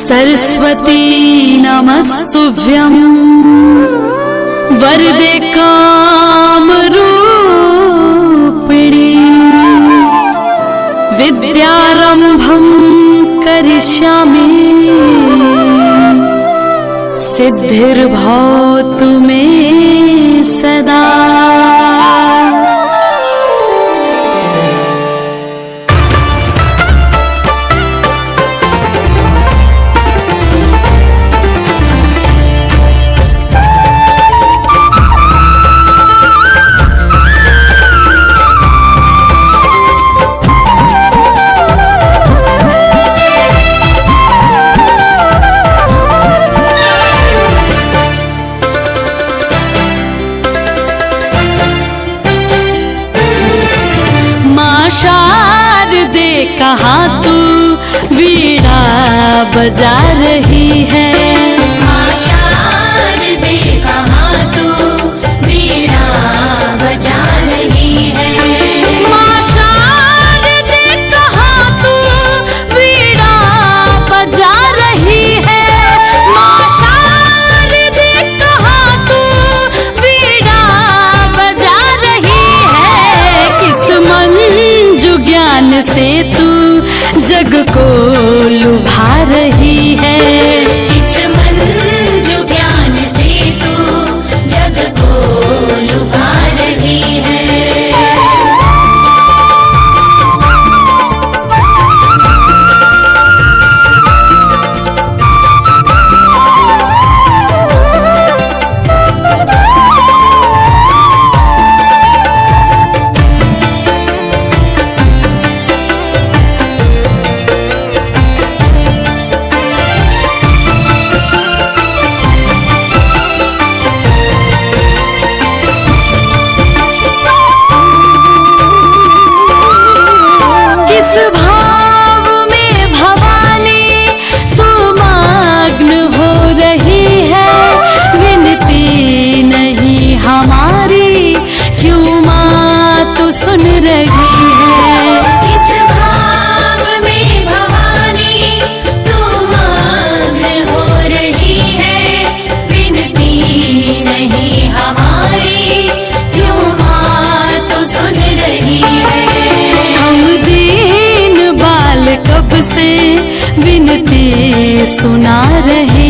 सरस्वती नमस्तुभ्यं वरदे कामरूपिणी विद्यारंभं करिष्यामि सिद्धिर्भवतु मे सदा। शारदे कहाँ तू वीणा बजा रही है। माँ शारदे कहाँ तू वीणा बजा रही है। माँ शारदे कहाँ तू वीणा बजा रही है। माँ शारदे कहाँ तू वीणा बजा रही है। किस मंजू ज्ञान से तू जग को लुभा रही है। इस मंजू ज्ञान से तू जग को लुभा रही है। सुन रही है किस भाव में भवानी तू मग्न हो रही है। विनती नहीं हमारी क्यों माँ तू सुन रही है। हम दीन बाल कब से विनती सुना रहे